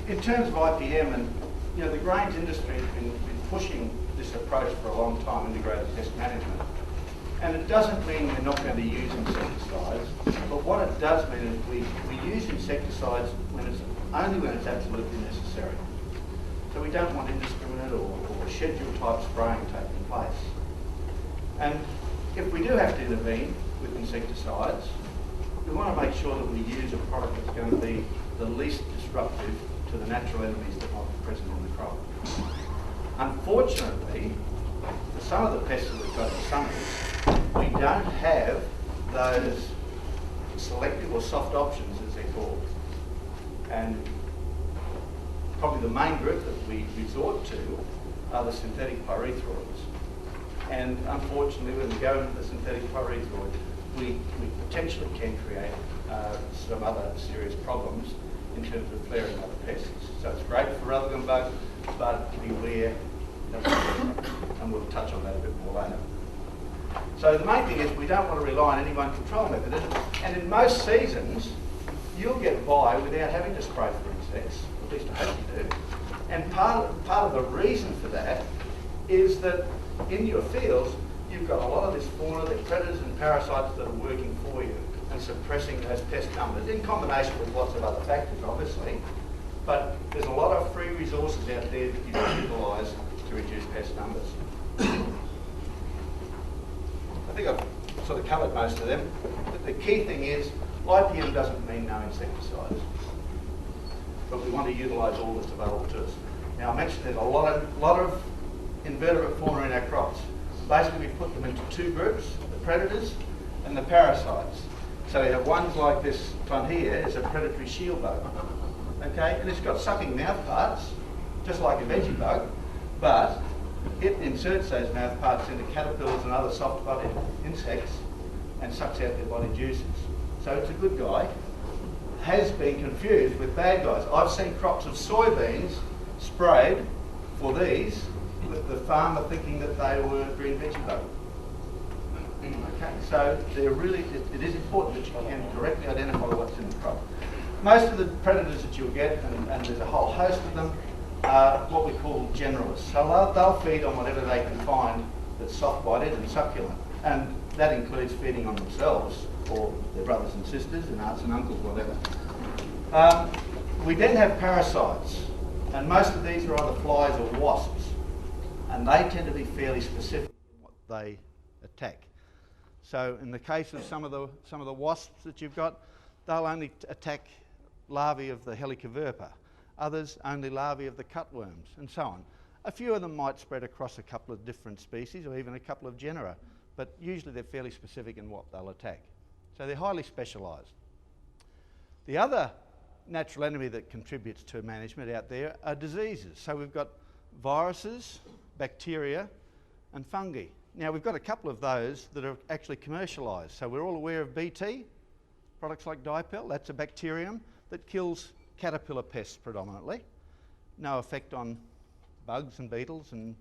in terms of IPM, and the grains industry has been pushing this approach for a long time, integrated pest management. And it doesn't mean we're not going to use insecticides, but what it does mean is we use insecticides only when it's absolutely necessary. So we don't want indiscriminate or schedule type spraying taking place. And if we do have to intervene with insecticides, we want to make sure that we use a product that's going to be the least disruptive to the natural enemies that might be present in the crop. Unfortunately, for some of the pests that we've got in summers, we don't have those selective or soft options, as they're called. And probably the main group that we resort to are the synthetic pyrethroids. And unfortunately, when we go into the synthetic pyrethroid, we potentially can create some other serious problems in terms of flaring other pests. So it's great for ruthergum bug, but beware, and we'll touch on that a bit more later. So the main thing is we don't want to rely on any one control method. And in most seasons, you'll get by without having to spray for insects, at least I hope you do. And part of the reason for that is that in your fields, you've got a lot of this fauna, the predators and parasites that are working for you and suppressing those pest numbers, in combination with lots of other factors, obviously. But there's a lot of free resources out there that you can utilise to reduce pest numbers. I think I've sort of covered most of them. But the key thing is, IPM doesn't mean no insecticides, but we want to utilise all that's available to us. Now, I mentioned there's a lot of invertebrate fauna in our crops. Basically, we put them into two groups, the predators and the parasites. So we have ones like this one here is a predatory shield bug. Okay, and it's got sucking mouth parts, just like a veggie bug, but it inserts those mouth parts into caterpillars and other soft-bodied insects and sucks out their body juices. So it's a good guy. Has been confused with bad guys. I've seen crops of soybeans sprayed for these, with the farmer thinking that they were green veggie bug. Okay, so they're really, it is important that you can correctly identify what's in the crop. Most of the predators that you'll get, and there's a whole host of them, are what we call generalists. So they'll feed on whatever they can find that's soft-bodied and succulent. And that includes feeding on themselves or their brothers and sisters and aunts and uncles, whatever. We then have parasites, and most of these are either flies or wasps, and they tend to be fairly specific in what they attack. So in the case of some of the wasps that you've got, they'll only attack larvae of the Helicoverpa, others only larvae of the cutworms, and so on. A few of them might spread across a couple of different species or even a couple of genera, but usually they're fairly specific in what they'll attack. So they're highly specialised. The other natural enemy that contributes to management out there are diseases. So we've got viruses, bacteria, and fungi. Now we've got a couple of those that are actually commercialised. So we're all aware of BT, products like Dipel. That's a bacterium that kills caterpillar pests predominantly. No effect on bugs and beetles and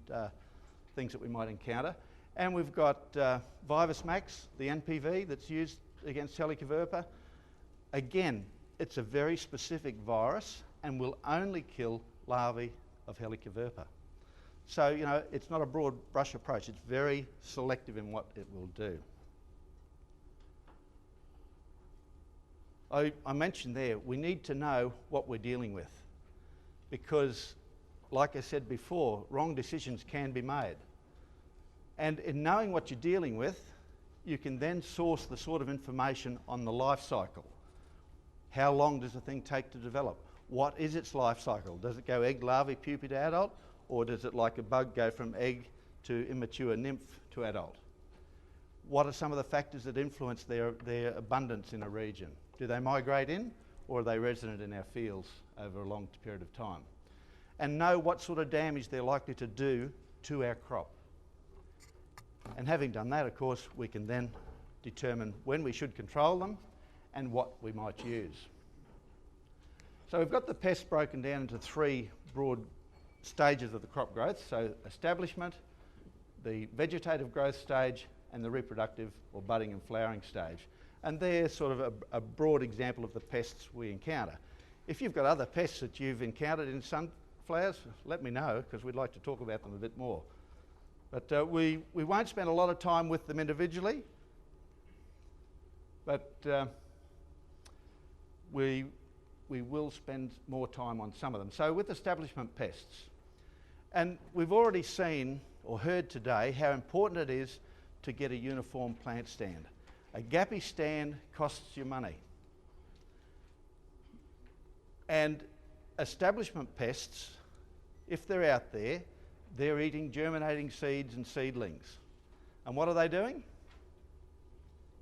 things that we might encounter. And we've got Vivusmax, the NPV that's used against Helicoverpa. Again, it's a very specific virus and will only kill larvae of Helicoverpa. So, it's not a broad brush approach. It's very selective in what it will do. I mentioned there, we need to know what we're dealing with because, like I said before, wrong decisions can be made. And in knowing what you're dealing with, you can then source the sort of information on the life cycle. How long does the thing take to develop? What is its life cycle? Does it go egg, larvae, pupa to adult? Or does it, like a bug, go from egg to immature nymph to adult? What are some of the factors that influence their abundance in a region? Do they migrate in, or are they resident in our fields over a long period of time? And know what sort of damage they're likely to do to our crop. And having done that, of course, we can then determine when we should control them and what we might use. So we've got the pests broken down into three broad stages of the crop growth. So establishment, the vegetative growth stage, and the reproductive or budding and flowering stage. And they're sort of a broad example of the pests we encounter. If you've got other pests that you've encountered in sunflowers, let me know, because we'd like to talk about them a bit more. But we won't spend a lot of time with them individually, but we will spend more time on some of them. So with establishment pests, and we've already seen or heard today how important it is to get a uniform plant stand. A gappy stand costs you money. And establishment pests, if they're out there, they're eating germinating seeds and seedlings. And what are they doing?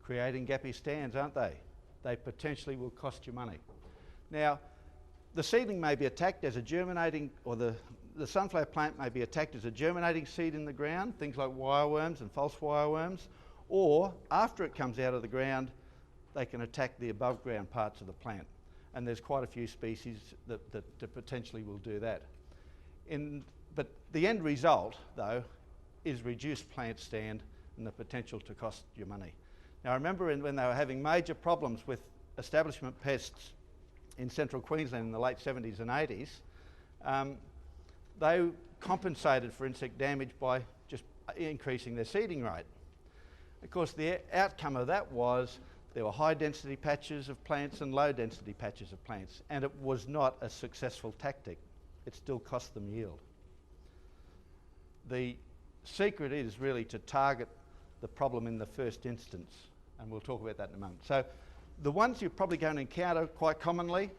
Creating gappy stands, aren't they? They potentially will cost you money. Now, the seedling may be attacked as a germinating, or the sunflower plant may be attacked as a germinating seed in the ground, things like wireworms and false wireworms, or after it comes out of the ground, they can attack the above ground parts of the plant. And there's quite a few species that potentially will do that. But the end result, though, is reduced plant stand and the potential to cost you money. Now, I remember when they were having major problems with establishment pests in central Queensland in the late 70s and 80s, they compensated for insect damage by just increasing their seeding rate. Of course, the outcome of that was there were high density patches of plants and low density patches of plants, and it was not a successful tactic. It still cost them yield. The secret is really to target the problem in the first instance, and we'll talk about that in a moment. So the ones you're probably going to encounter quite commonly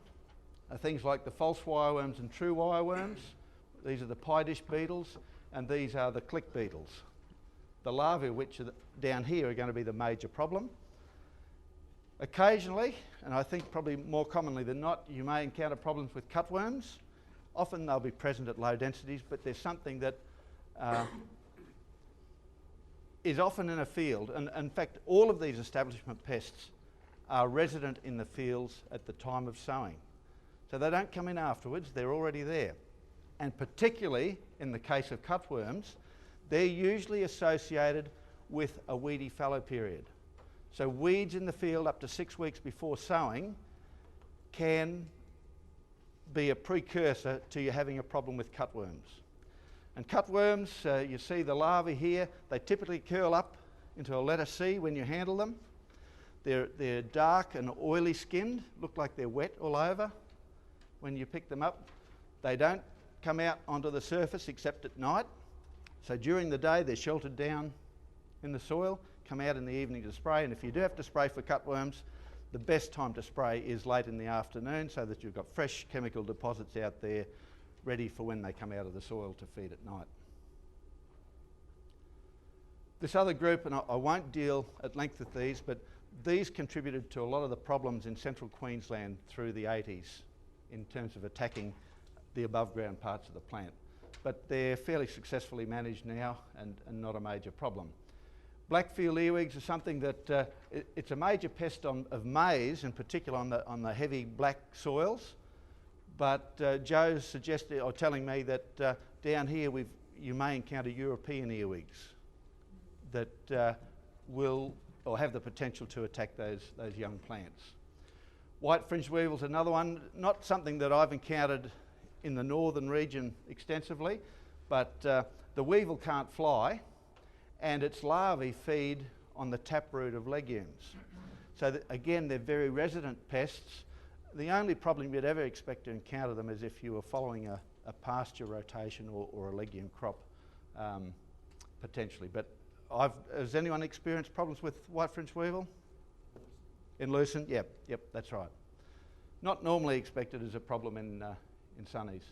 are things like the false wireworms and true wireworms. These are the pie dish beetles, and these are the click beetles. The larvae, which are down here, are going to be the major problem. Occasionally, and I think probably more commonly than not, you may encounter problems with cutworms. Often they'll be present at low densities, but there's something that is often in a field, and in fact all of these establishment pests are resident in the fields at the time of sowing. So they don't come in afterwards, they're already there. And particularly in the case of cutworms, they're usually associated with a weedy fallow period. So weeds in the field up to 6 weeks before sowing can be a precursor to you having a problem with cutworms. And cutworms, you see the larvae here, they typically curl up into a letter C when you handle them. They're dark and oily skinned, look like they're wet all over when you pick them up. They don't come out onto the surface except at night. So during the day they're sheltered down in the soil, come out in the evening to spray, and if you do have to spray for cutworms, the best time to spray is late in the afternoon so that you've got fresh chemical deposits out there ready for when they come out of the soil to feed at night. This other group, and I won't deal at length with these, but these contributed to a lot of the problems in central Queensland through the 80s in terms of attacking the above ground parts of the plant. But they're fairly successfully managed now and not a major problem. Blackfield earwigs are something that it's a major pest of maize, in particular on the heavy black soils. But Joe's suggested or telling me that down here you may encounter European earwigs that will or have the potential to attack those young plants. White fringed weevils, another one, not something that I've encountered in the northern region extensively, but the weevil can't fly, and its larvae feed on the taproot of legumes. So again, they're very resident pests. The only problem you'd ever expect to encounter them is if you were following a pasture rotation or a legume crop, potentially. But has anyone experienced problems with white fringed weevil? In Lucerne? Yep, that's right. Not normally expected as a problem in sunnies.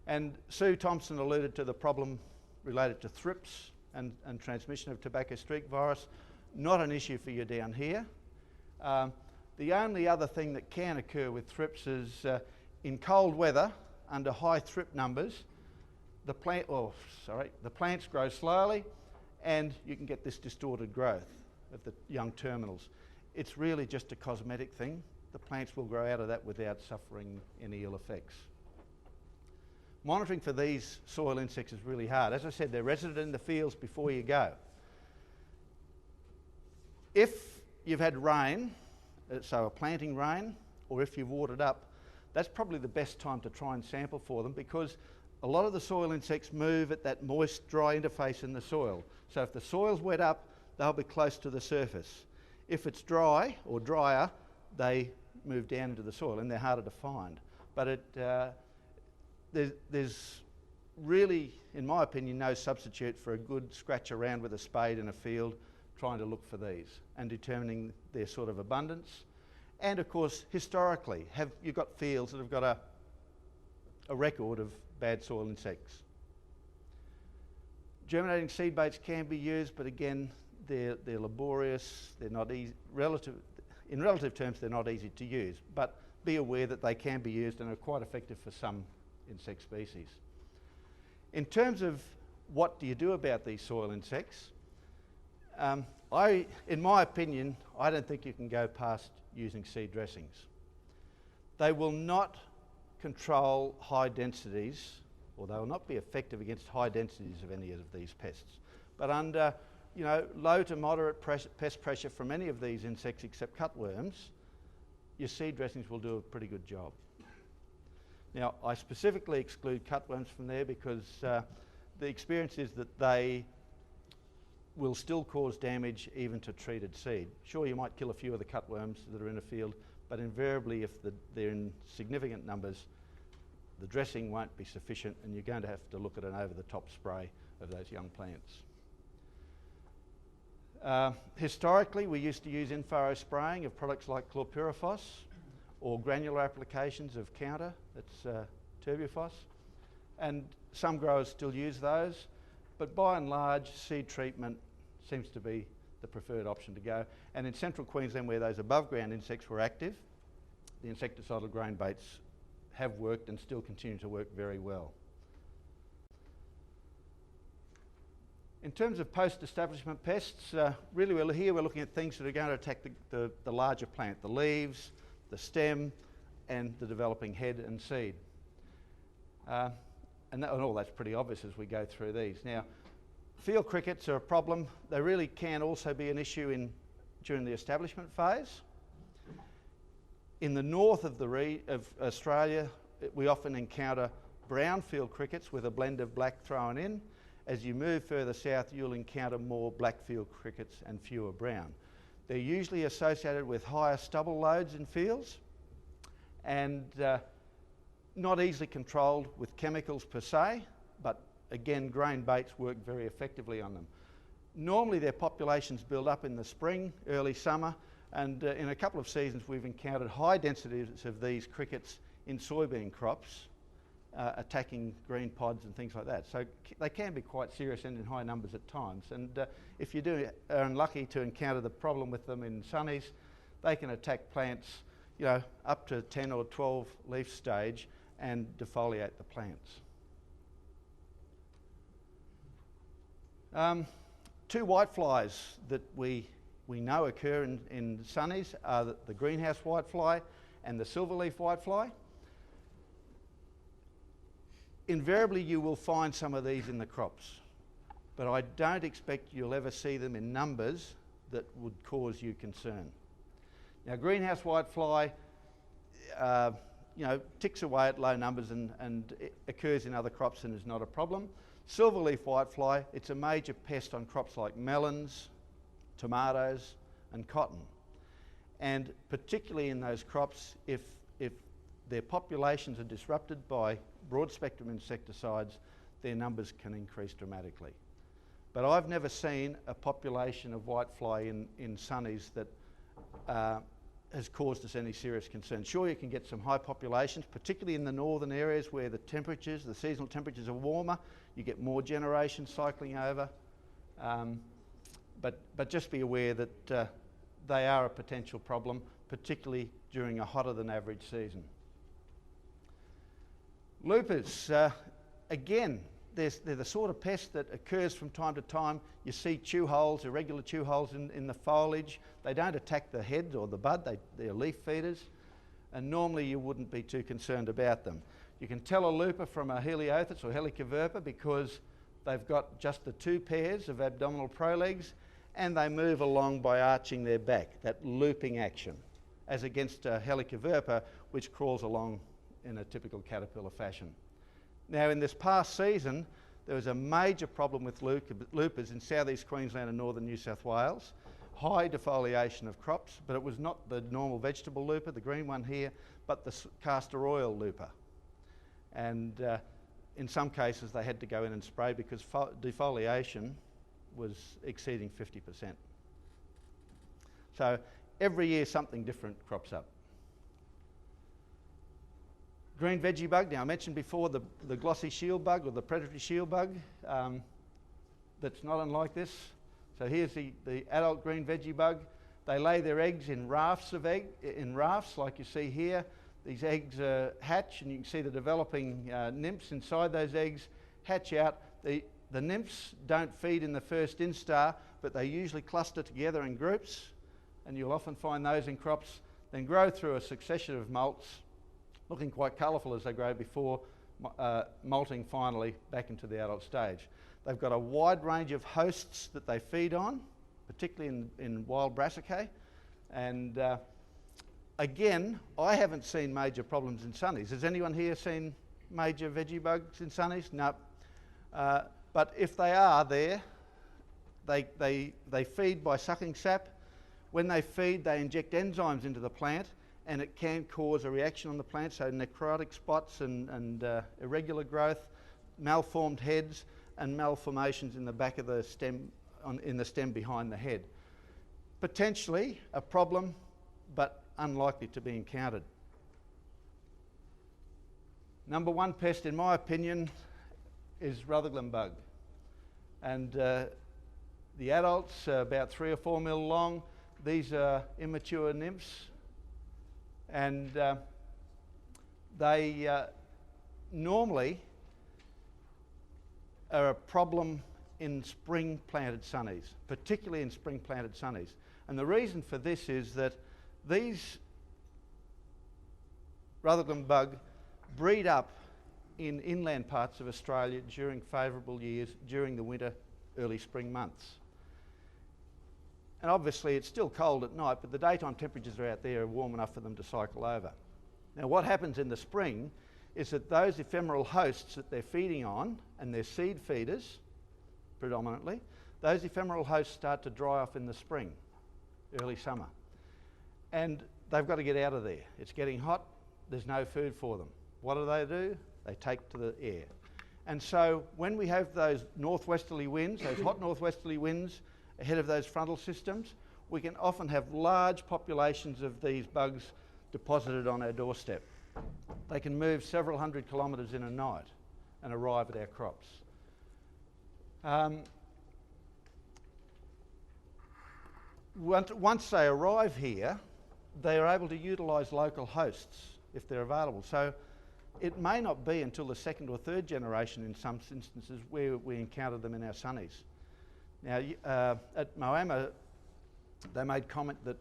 And Sue Thompson alluded to the problem related to thrips and transmission of tobacco streak virus. Not an issue for you down here. The only other thing that can occur with thrips is in cold weather, under high thrip numbers, the plants grow slowly, and you can get this distorted growth of the young terminals. It's really just a cosmetic thing. The plants will grow out of that without suffering any ill effects. Monitoring for these soil insects is really hard. As I said, they're resident in the fields before you go. If you've had rain, so a planting rain, or if you've watered up, that's probably the best time to try and sample for them, because a lot of the soil insects move at that moist, dry interface in the soil. So if the soil's wet up, they'll be close to the surface. If it's dry or drier, they move down into the soil and they're harder to find. But there's really, in my opinion, no substitute for a good scratch around with a spade in a field trying to look for these and determining their sort of abundance. And of course, historically, you've got fields that have got a record of bad soil insects. Germinating seed baits can be used, but again, they're laborious. They're not easy. In relative terms, they're not easy to use. But be aware that they can be used and are quite effective for some insect species. In terms of what do you do about these soil insects, in my opinion, I don't think you can go past using seed dressings. They will not control high densities, or they will not be effective against high densities of any of these pests. But under low to moderate pest pressure from any of these insects except cutworms, your seed dressings will do a pretty good job. Now, I specifically exclude cutworms from there because the experience is that they will still cause damage even to treated seed. Sure, you might kill a few of the cutworms that are in a field, but invariably if they're in significant numbers, the dressing won't be sufficient and you're going to have to look at an over-the-top spray of those young plants. Historically, we used to use in-furrow spraying of products like chlorpyrifos or granular applications of counter, that's Turbufos, and some growers still use those, but by and large, seed treatment seems to be the preferred option to go. And in central Queensland, where those above ground insects were active, the insecticidal grain baits have worked and still continue to work very well. In terms of post-establishment pests, really we're looking at things that are going to attack the larger plant, the leaves, the stem, and the developing head and seed. And all that's pretty obvious as we go through these. Now, field crickets are a problem. They really can also be an issue during the establishment phase. In the north of Australia, we often encounter brown field crickets with a blend of black thrown in. As you move further south, you'll encounter more black field crickets and fewer brown. They're usually associated with higher stubble loads in fields and not easily controlled with chemicals per se, but again, grain baits work very effectively on them. Normally their populations build up in the spring, early summer, and in a couple of seasons we've encountered high densities of these crickets in soybean crops, attacking green pods and things like that. So they can be quite serious and in high numbers at times. And if you are unlucky to encounter the problem with them in sunnies, they can attack plants, up to 10 or 12 leaf stage and defoliate the plants. Two whiteflies that we know occur in sunnies are the greenhouse whitefly and the silverleaf whitefly. Invariably you will find some of these in the crops, but I don't expect you'll ever see them in numbers that would cause you concern. Now, greenhouse whitefly, ticks away at low numbers and it occurs in other crops and is not a problem. Silverleaf whitefly, it's a major pest on crops like melons, tomatoes and cotton. And particularly in those crops, if their populations are disrupted by broad spectrum insecticides, their numbers can increase dramatically. But I've never seen a population of whitefly in sunnies that has caused us any serious concern. Sure, you can get some high populations, particularly in the northern areas where the seasonal temperatures are warmer, you get more generations cycling over. But just be aware that they are a potential problem, particularly during a hotter than average season. Loopers, again, they're the sort of pest that occurs from time to time. You see chew holes, irregular chew holes in the foliage. They don't attack the head or the bud, they're leaf feeders, and normally you wouldn't be too concerned about them. You can tell a looper from a Heliothis or Helicoverpa because they've got just the two pairs of abdominal prolegs and they move along by arching their back, that looping action, as against a Helicoverpa which crawls along in a typical caterpillar fashion. Now, in this past season, there was a major problem with loopers in southeast Queensland and northern New South Wales. High defoliation of crops, but it was not the normal vegetable looper, the green one here, but the castor oil looper. And in some cases they had to go in and spray because defoliation was exceeding 50%. So every year something different crops up. Green veggie bug. Now I mentioned before the glossy shield bug or the predatory shield bug. That's not unlike this. So here's the adult green veggie bug. They lay their eggs in rafts like you see here. These eggs hatch, and you can see the developing nymphs inside those eggs hatch out. The nymphs don't feed in the first instar, but they usually cluster together in groups, and you'll often find those in crops, then grow through a succession of molts, looking quite colourful as they grow before molting finally back into the adult stage. They've got a wide range of hosts that they feed on, particularly in wild brassicae. And again, I haven't seen major problems in sunnies. Has anyone here seen major veggie bugs in sunnies? No. But if they are there, they feed by sucking sap. When they feed, they inject enzymes into the plant, and it can cause a reaction on the plant, so necrotic spots and irregular growth, malformed heads, and malformations in the back of the stem, in the stem behind the head. Potentially a problem, but unlikely to be encountered. Number one pest, in my opinion, is Rutherglen bug. And the adults are about 3 or 4 mil long. These are immature nymphs, and they normally are a problem in spring planted sunnies, particularly in spring planted sunnies. And the reason for this is that these Rutherglen bug breed up in inland parts of Australia during favourable years, during the winter, early spring months. And obviously it's still cold at night, but the daytime temperatures are out there are warm enough for them to cycle over. Now what happens in the spring is that those ephemeral hosts that they're feeding on, and they're seed feeders predominantly, those ephemeral hosts start to dry off in the spring, early summer. And they've got to get out of there. It's getting hot, there's no food for them. What do? They take to the air. And so when we have those northwesterly winds, those hot northwesterly winds ahead of those frontal systems, we can often have large populations of these bugs deposited on our doorstep. They can move several hundred kilometres in a night and arrive at our crops. Once they arrive here, they are able to utilise local hosts if they're available. So it may not be until the second or third generation in some instances where we encounter them in our sunnies. Now, at Moama, they made comment that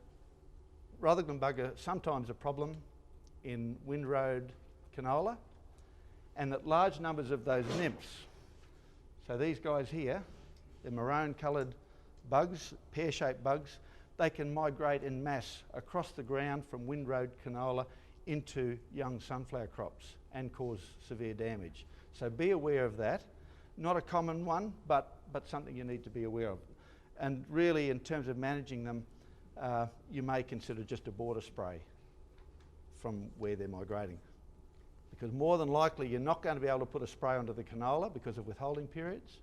Rutherglen bug are sometimes a problem in windrowed canola, and that large numbers of those nymphs, so these guys here, they're maroon coloured bugs, pear-shaped bugs, they can migrate en masse across the ground from windrowed canola into young sunflower crops and cause severe damage. So be aware of that. Not a common one, but something you need to be aware of. And really, in terms of managing them, you may consider just a border spray from where they're migrating. Because more than likely, you're not going to be able to put a spray onto the canola because of withholding periods.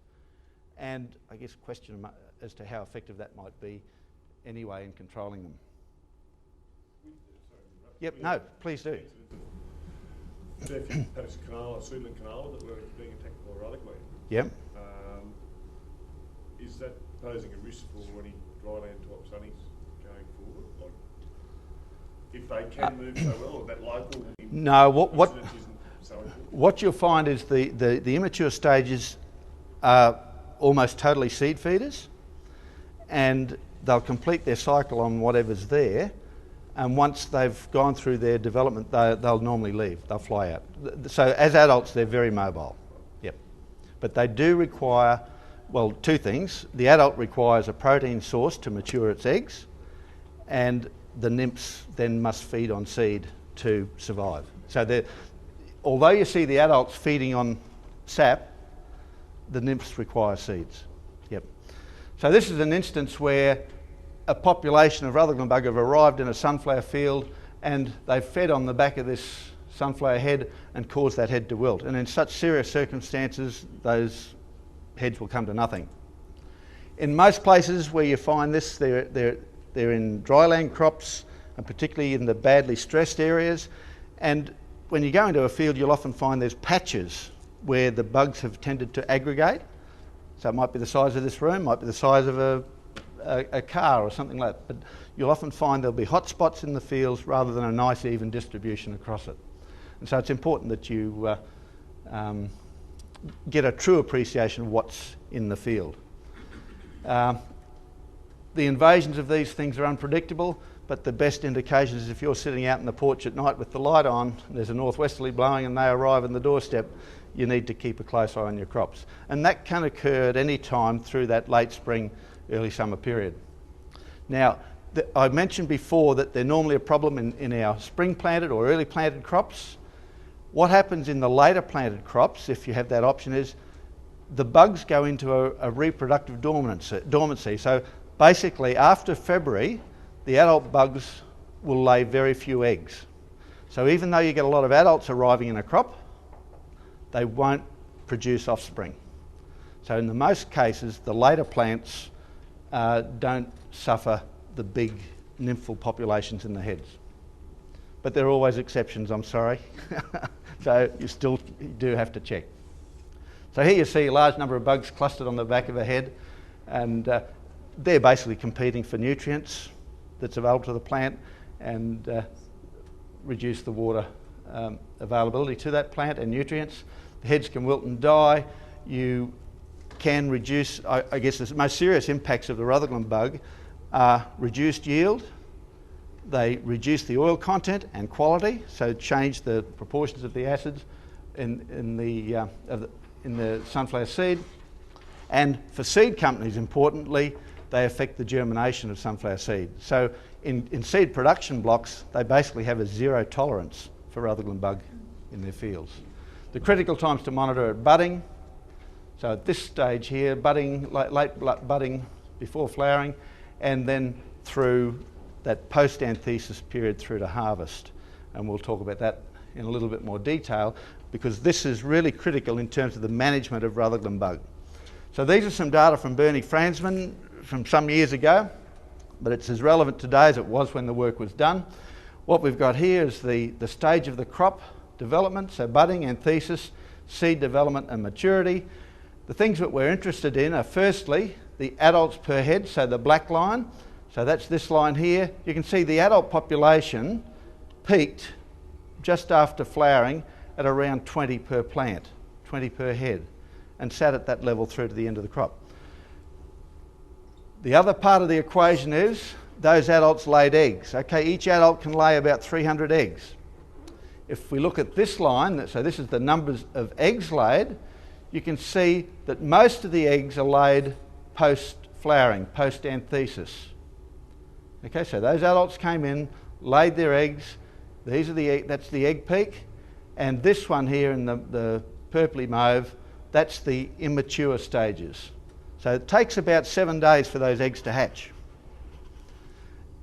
And I guess question as to how effective that might be anyway in controlling them. Yep, no, please do. Paddock's canola, seedling canola that were being attacked by Rutherglen. Yep. Is that posing a risk for any dryland type sunnies going forward? Like, if they can move so well, or that local no, what isn't so important? What you'll find is the immature stages are almost totally seed feeders, and they'll complete their cycle on whatever's there, and once they've gone through their development, they'll normally leave, they'll fly out. So as adults, they're very mobile, yep. But they do require, well, two things. The adult requires a protein source to mature its eggs, and the nymphs then must feed on seed to survive. So although you see the adults feeding on sap, the nymphs require seeds. Yep. So this is an instance where a population of Rutherglen bug have arrived in a sunflower field and they've fed on the back of this sunflower head and caused that head to wilt. And in such serious circumstances, those heads will come to nothing. In most places where you find this, they're in dryland crops, and particularly in the badly stressed areas. And when you go into a field, you'll often find there's patches where the bugs have tended to aggregate. So it might be the size of this room, might be the size of a car or something like that. But you'll often find there'll be hot spots in the fields rather than a nice even distribution across it. And so it's important that you get a true appreciation of what's in the field. The invasions of these things are unpredictable, but the best indication is if you're sitting out in the porch at night with the light on, there's a northwesterly blowing and they arrive on the doorstep, you need to keep a close eye on your crops. And that can occur at any time through that late spring, early summer period. Now, I mentioned before that they're normally a problem in our spring planted or early planted crops. What happens in the later planted crops, if you have that option, is the bugs go into a reproductive dormancy. So basically after February, the adult bugs will lay very few eggs. So even though you get a lot of adults arriving in a crop, they won't produce offspring. So in the most cases, the later plants don't suffer the big nymphal populations in the heads. But there are always exceptions, I'm sorry. So you do have to check. So here you see a large number of bugs clustered on the back of a head, and they're basically competing for nutrients that's available to the plant and reduce the water availability to that plant and nutrients. The heads can wilt and die. You can reduce, I guess the most serious impacts of the Rutherglen bug are reduced yield. They reduce the oil content and quality, so change the proportions of the acids in the sunflower seed. And for seed companies, importantly, they affect the germination of sunflower seed. So in seed production blocks, they basically have a zero tolerance for Rutherglen bug in their fields. The critical times to monitor are budding. So at this stage here, budding, late budding before flowering, and then through that post-anthesis period through to harvest. And we'll talk about that in a little bit more detail because this is really critical in terms of the management of Rutherglen bug. So these are some data from Bernie Fransman from some years ago, but it's as relevant today as it was when the work was done. What we've got here is the stage of the crop development, so budding, anthesis, seed development and maturity. The things that we're interested in are firstly the adults per head, so the black line. So that's this line here. You can see the adult population peaked just after flowering at around 20 per plant, 20 per head, and sat at that level through to the end of the crop. The other part of the equation is those adults laid eggs. Okay, each adult can lay about 300 eggs. If we look at this line, so this is the numbers of eggs laid, you can see that most of the eggs are laid post-flowering, post-anthesis. Okay, so those adults came in, laid their eggs. These are that's the egg peak, and this one here in the purpley mauve, that's the immature stages. So it takes about 7 days for those eggs to hatch.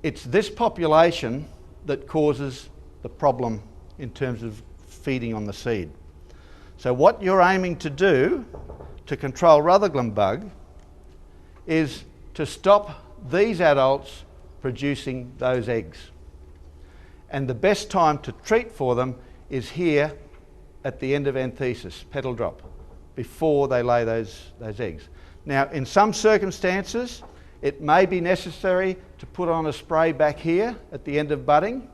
It's this population that causes the problem in terms of feeding on the seed. So what you're aiming to do to control Rutherglen bug is to stop these adults producing those eggs. And the best time to treat for them is here at the end of anthesis, petal drop, before they lay those eggs. Now, in some circumstances, it may be necessary to put on a spray back here at the end of budding,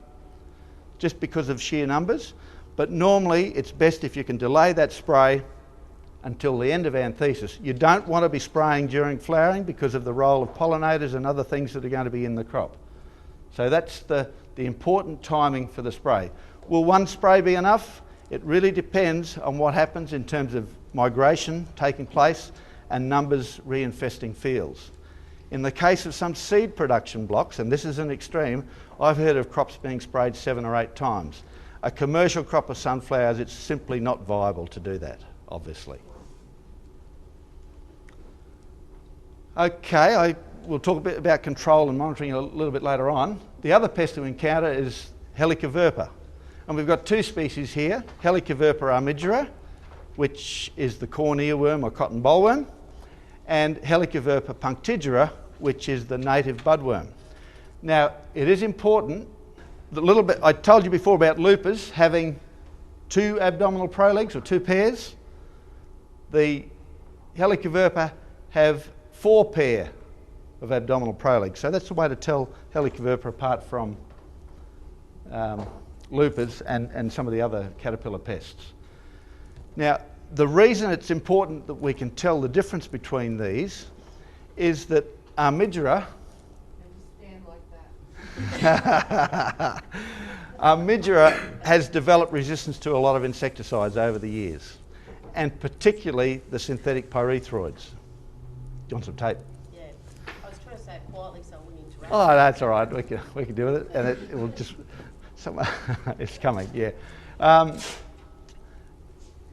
just because of sheer numbers, but normally it's best if you can delay that spray until the end of anthesis. You don't want to be spraying during flowering because of the role of pollinators and other things that are going to be in the crop. So that's the important timing for the spray. Will one spray be enough? It really depends on what happens in terms of migration taking place and numbers reinfesting fields. In the case of some seed production blocks, and this is an extreme, I've heard of crops being sprayed 7 or 8 times. a commercial crop of sunflowers, it's simply not viable to do that, obviously. Okay, we'll talk a bit about control and monitoring a little bit later on. The other pest we encounter is Helicoverpa. And we've got two species here, Helicoverpa armigera, which is the corn earworm or cotton bollworm, and Helicoverpa punctigera, which is the native budworm. Now, it is important, I told you before about loopers having two abdominal prolegs or two pairs. The Helicoverpa have 4 pair of abdominal prolegs. So that's the way to tell Helicoverpa apart from loopers and some of the other caterpillar pests. Now, the reason it's important that we can tell the difference between these is that armigera armigera has developed resistance to a lot of insecticides over the years, and particularly the synthetic pyrethroids. Do you want some tape? Yeah, I was trying to say it quietly so I wouldn't interrupt. Oh, that's all right. We can deal with it, and it will just. It's coming. Yeah,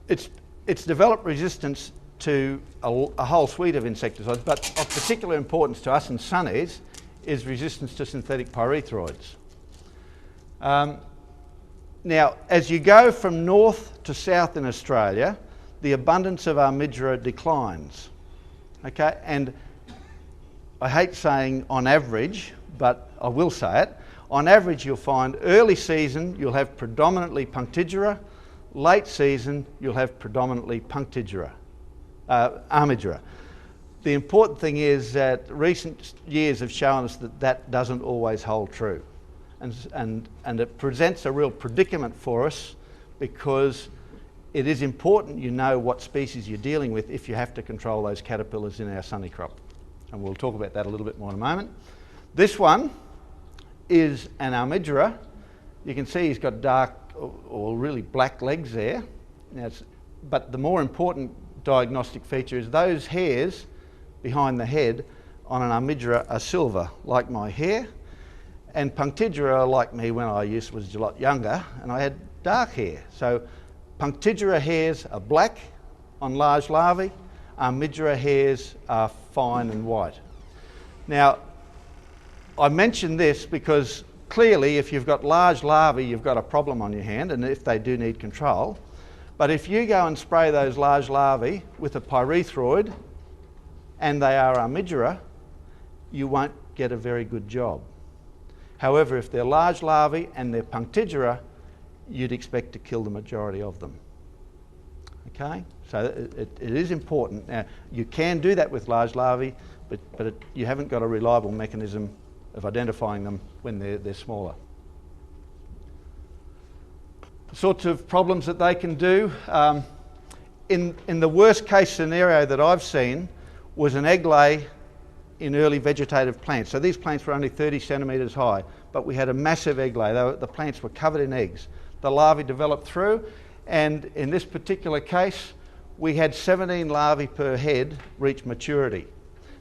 it's developed resistance to a whole suite of insecticides, but of particular importance to us in sunnies is resistance to synthetic pyrethroids. Now, as you go from north to south in Australia, the abundance of armigera declines. Okay, and I hate saying on average, but I will say it. On average, you'll find early season you'll have predominantly punctigera, late season you'll have predominantly armigera. The important thing is that recent years have shown us that that doesn't always hold true. And it presents a real predicament for us because it is important you know what species you're dealing with if you have to control those caterpillars in our sunny crop. And we'll talk about that a little bit more in a moment. This one is an armigera. You can see he's got dark or really black legs there. But the more important diagnostic feature is those hairs behind the head on an armigera are silver, like my hair, and punctigera, like me when I was a lot younger, and I had dark hair. So punctigera hairs are black on large larvae, armigera hairs are fine and white. Now, I mention this because clearly if you've got large larvae, you've got a problem on your hand, and if they do need control. But if you go and spray those large larvae with a pyrethroid, and they are armigera, you won't get a very good job. However, if they're large larvae and they're punctigera, you'd expect to kill the majority of them. Okay? So it is important. Now, you can do that with large larvae, but you haven't got a reliable mechanism of identifying them when they're smaller. The sorts of problems that they can do. In the worst case scenario that I've seen was an egg lay in early vegetative plants. So these plants were only 30 centimetres high, but we had a massive egg lay. The plants were covered in eggs. The larvae developed through, and in this particular case, we had 17 larvae per head reach maturity.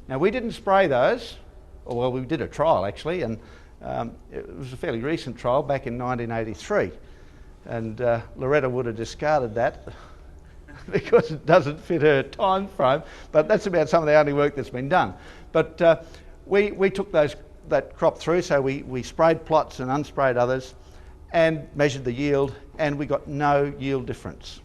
Now, we didn't spray those, well, we did a trial actually, and it was a fairly recent trial back in 1983. And Loretta would have discarded that because it doesn't fit her time frame, but that's about some of the only work that's been done. But we took that crop through, so we sprayed plots and unsprayed others and measured the yield, and we got no yield difference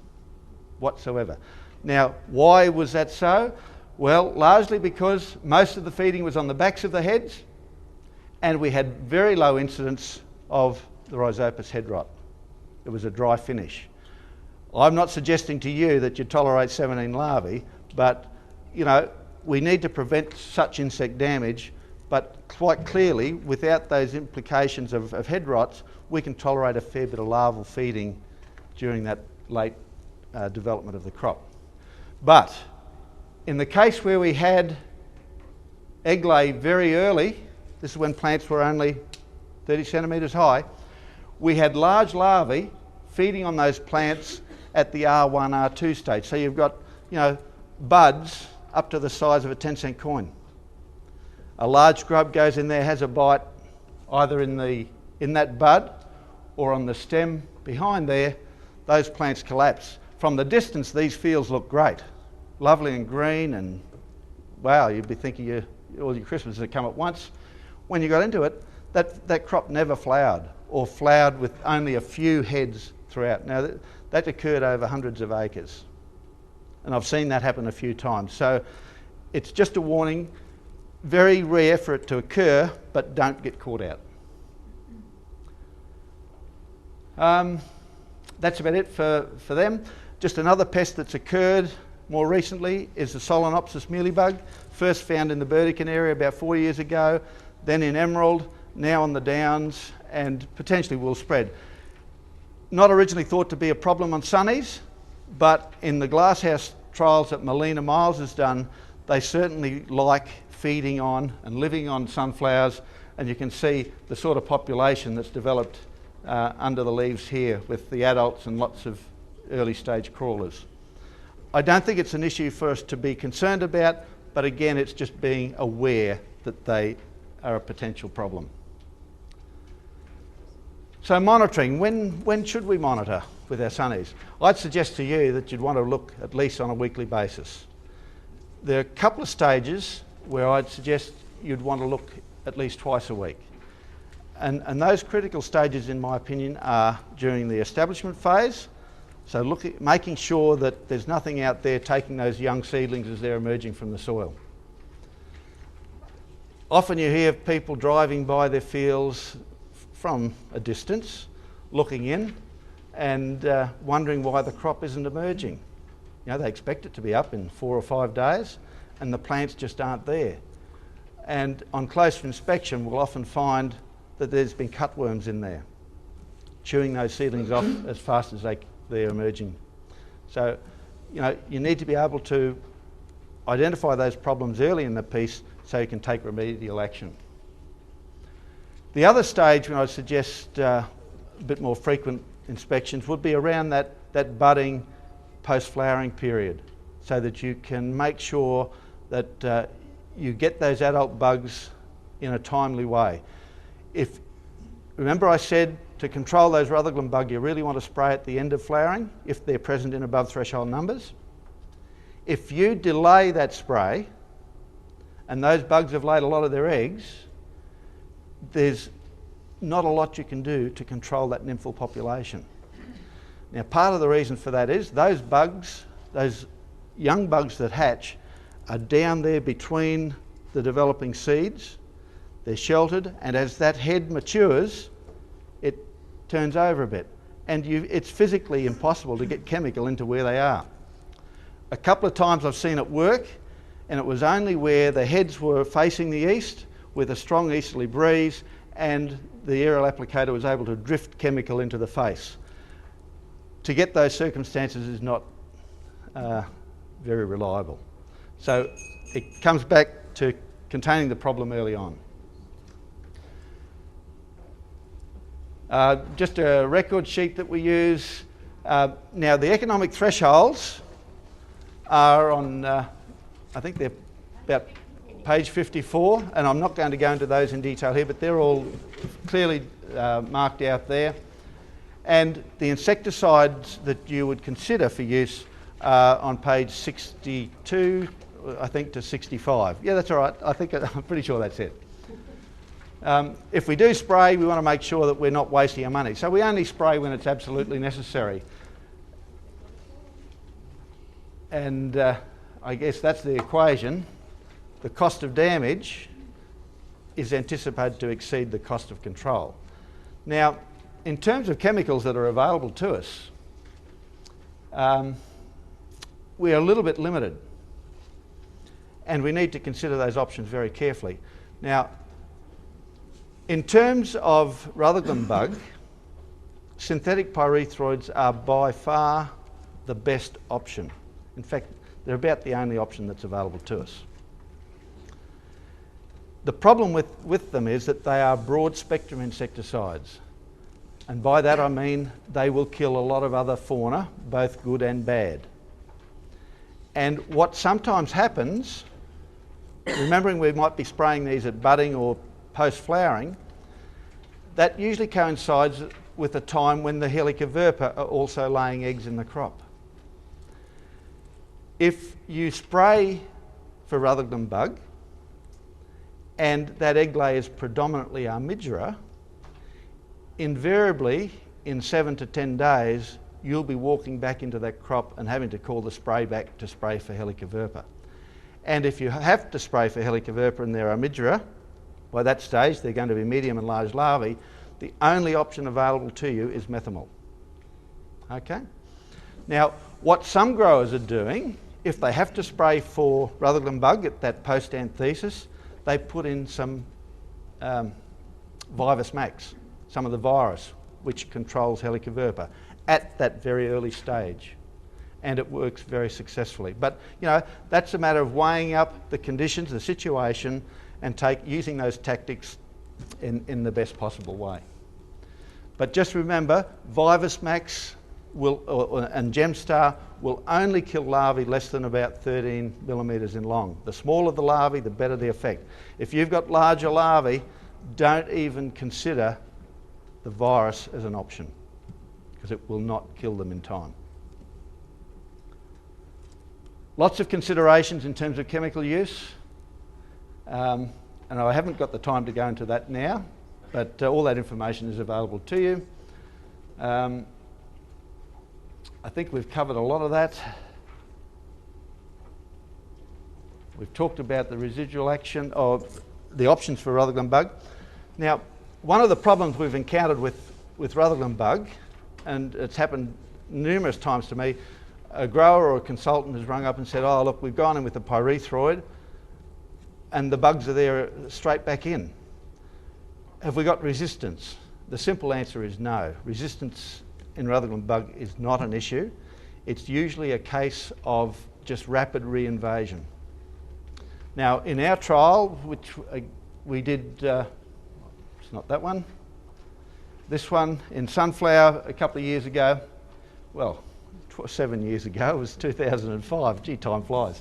whatsoever. Now, why was that so? Well, largely because most of the feeding was on the backs of the heads, and we had very low incidence of the Rhizopus head rot. It was a dry finish. I'm not suggesting to you that you tolerate 17 larvae, but we need to prevent such insect damage, but quite clearly, without those implications of head rots, we can tolerate a fair bit of larval feeding during that late development of the crop. But in the case where we had egg lay very early, this is when plants were only 30 centimetres high, we had large larvae feeding on those plants at the R1, R2 stage. So you've got, buds up to the size of a 10-cent coin. A large grub goes in there, has a bite, either in that bud or on the stem behind there, those plants collapse. From the distance, these fields look great, lovely and green, and wow, you'd be thinking all your Christmas had come at once. When you got into it, that crop never flowered, or flowered with only a few heads throughout. Now, that occurred over hundreds of acres, and I've seen that happen a few times. So it's just a warning, very rare for it to occur, but don't get caught out. That's about it for them. Just another pest that's occurred more recently is the Solenopsis mealybug, first found in the Burdekin area about 4 years ago, then in Emerald, now on the Downs, and potentially will spread. Not originally thought to be a problem on sunnies, but in the glasshouse trials that Melina Miles has done, they certainly like feeding on and living on sunflowers, and you can see the sort of population that's developed under the leaves here with the adults and lots of early stage crawlers. I don't think it's an issue for us to be concerned about, but again, it's just being aware that they are a potential problem. So monitoring, when should we monitor with our sunnies? I'd suggest to you that you'd want to look at least on a weekly basis. There are a couple of stages where I'd suggest you'd want to look at least twice a week. And those critical stages, in my opinion, are during the establishment phase. So making sure that there's nothing out there taking those young seedlings as they're emerging from the soil. Often you hear people driving by their fields from a distance, looking in and wondering why the crop isn't emerging. You know, they expect it to be up in 4 or 5 days and the plants just aren't there. And on closer inspection, we'll often find that there's been cutworms in there, chewing those seedlings off as fast as they're emerging. So, you know, you need to be able to identify those problems early in the piece so you can take remedial action. The other stage when I suggest a bit more frequent inspections would be around that budding post-flowering period, so that you can make sure that you get those adult bugs in a timely way. Remember I said to control those Rutherglen bug, you really want to spray at the end of flowering if they're present in above threshold numbers. If you delay that spray and those bugs have laid a lot of their eggs, there's not a lot you can do to control that nymphal population. Now, part of the reason for that is those bugs, those young bugs that hatch, are down there between the developing seeds. They're sheltered, and as that head matures, it turns over a bit. And it's physically impossible to get chemical into where they are. A couple of times I've seen it work, and it was only where the heads were facing the east with a strong easterly breeze and the aerial applicator was able to drift chemical into the face. To get those circumstances is not very reliable. So it comes back to containing the problem early on. Just a record sheet that we use. Now the economic thresholds are on, I think they're about page 54, and I'm not going to go into those in detail here, but they're all clearly marked out there. And the insecticides that you would consider for use are on page 62, I think, to 65. Yeah, that's all right. I'm pretty sure that's it. If we do spray, we want to make sure that we're not wasting our money. So we only spray when it's absolutely necessary. And I guess that's the equation. The cost of damage is anticipated to exceed the cost of control. Now, in terms of chemicals that are available to us, we are a little bit limited, and we need to consider those options very carefully. Now, in terms of Rutherglen bug, synthetic pyrethroids are by far the best option. In fact, they're about the only option that's available to us. The problem with them is that they are broad spectrum insecticides. And by that I mean they will kill a lot of other fauna, both good and bad. And what sometimes happens, remembering we might be spraying these at budding or post-flowering, that usually coincides with a time when the Helicoverpa are also laying eggs in the crop. If you spray for Rutherglen bug and that egg lay is predominantly Armigera, invariably in 7 to 10 days you'll be walking back into that crop and having to call the spray back to spray for Helicoverpa. And if you have to spray for Helicoverpa and they're Armigera, by that stage they're going to be medium and large larvae, the only option available to you is methomyl. Okay? Now, what some growers are doing, if they have to spray for Rutherglen bug at that post-anthesis, they put in some Vivus Max, some of the virus, which controls Helicoverpa at that very early stage. And it works very successfully. But, you know, that's a matter of weighing up the conditions, the situation, and using those tactics in the best possible way. But just remember, Vivus Max and Gemstar will only kill larvae less than about 13 millimetres in long. The smaller the larvae, the better the effect. If you've got larger larvae, don't even consider the virus as an option, because it will not kill them in time. Lots of considerations in terms of chemical use, and I haven't got the time to go into that now, but all that information is available to you. I think we've covered a lot of that. We've talked about the residual action of the options for Rutherglen bug. Now, one of the problems we've encountered with Rutherglen bug, and it's happened numerous times to me, a grower or a consultant has rung up and said, oh look, we've gone in with a pyrethroid and the bugs are there straight back in. Have we got resistance? The simple answer is no. Resistance in Rutherglen bug is not an issue. It's usually a case of just rapid reinvasion. Now in our trial, which we did, it's not that one, this one in sunflower a couple of years ago, well, 7 years ago, it was 2005, gee, time flies.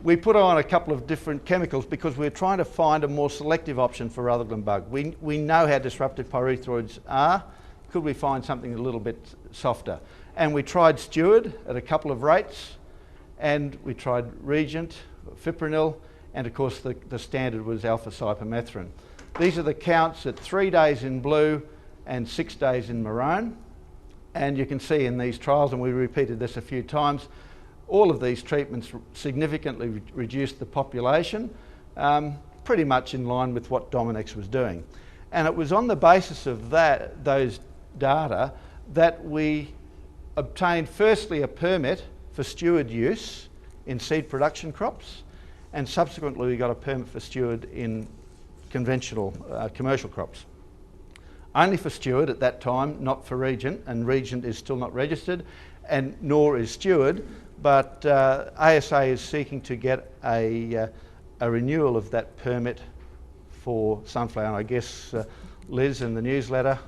We put on a couple of different chemicals because we're trying to find a more selective option for Rutherglen bug. We know how disruptive pyrethroids are. Could we find something a little bit softer? And we tried Steward at a couple of rates, and we tried Regent, Fipronil, and of course the standard was alpha-cypermethrin. These are the counts at 3 days in blue and 6 days in maroon. And you can see in these trials, and we repeated this a few times, all of these treatments significantly reduced the population, pretty much in line with what Dominex was doing. And it was on the basis of those data that we obtained firstly a permit for Steward use in seed production crops, and subsequently we got a permit for Steward in conventional commercial crops. Only for Steward at that time, not for Regent, and Regent is still not registered, and nor is Steward, but ASA is seeking to get a renewal of that permit for sunflower, and I guess Liz in the newsletter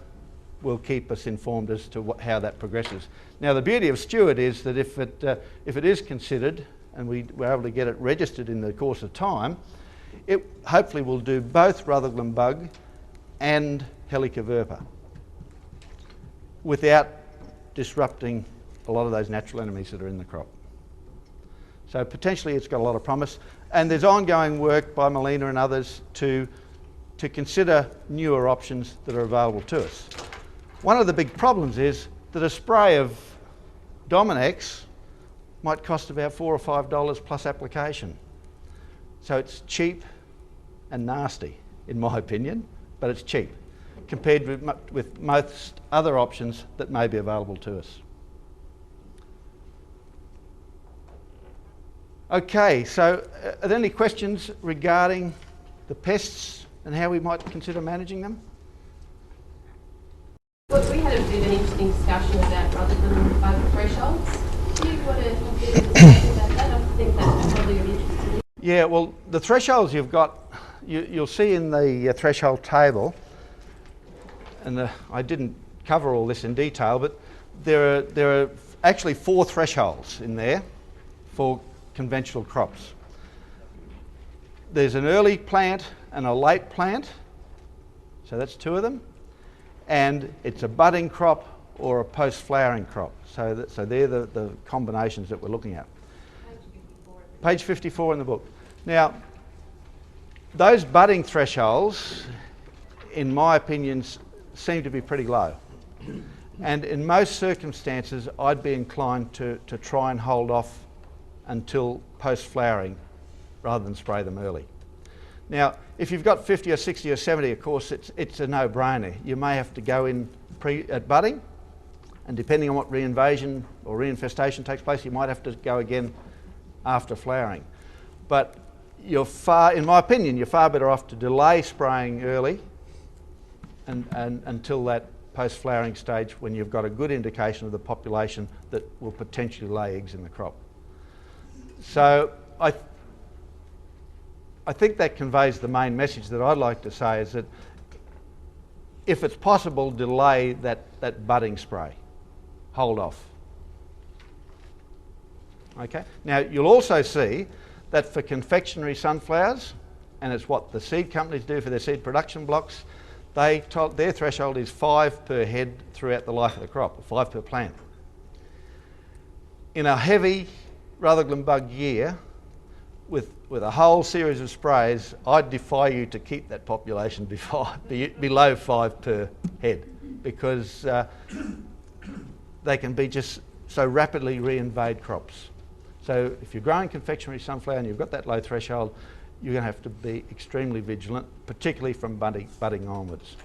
will keep us informed as to how that progresses. Now the beauty of Steward is that if it is considered, and we were able to get it registered in the course of time, it hopefully will do both Rutherglen bug and Helicoverpa without disrupting a lot of those natural enemies that are in the crop. So potentially it's got a lot of promise, and there's ongoing work by Melina and others to consider newer options that are available to us. One of the big problems is that a spray of Dominex might cost about $4 or $5 plus application. So it's cheap and nasty, in my opinion, but it's cheap compared with most other options that may be available to us. Okay, so are there any questions regarding the pests and how we might consider managing them? Well, we had a bit of an interesting discussion about Rutherglen bug thresholds. Do you want to have a bit of a discussion about that? I think that's probably of interest to you. Yeah, well, the thresholds you've got, you'll see in the threshold table, and I didn't cover all this in detail, but there are actually 4 thresholds in there for conventional crops. There's an early plant and a late plant, so that's 2 of them. and it's a budding crop or a post-flowering crop. So they're the combinations that we're looking at. Page 54 in the book. Now, those budding thresholds, in my opinion, seem to be pretty low. And in most circumstances, I'd be inclined to try and hold off until post-flowering rather than spray them early. Now, if you've got 50 or 60 or 70, of course, it's a no-brainer. You may have to go in at budding, and depending on what reinvasion or reinfestation takes place, you might have to go again after flowering. But in my opinion, you're far better off to delay spraying early and until that post-flowering stage when you've got a good indication of the population that will potentially lay eggs in the crop. So I think that conveys the main message that I'd like to say, is that if it's possible, delay that budding spray. Hold off. Okay. Now, you'll also see that for confectionery sunflowers, and it's what the seed companies do for their seed production blocks, their threshold is 5 per head throughout the life of the crop, or 5 per plant. In a heavy Rutherglen bug year, with a whole series of sprays, I'd defy you to keep that population below 5 per head, because they can be just so rapidly reinvade crops. So if you're growing confectionery sunflower and you've got that low threshold, you're going to have to be extremely vigilant, particularly from budding onwards.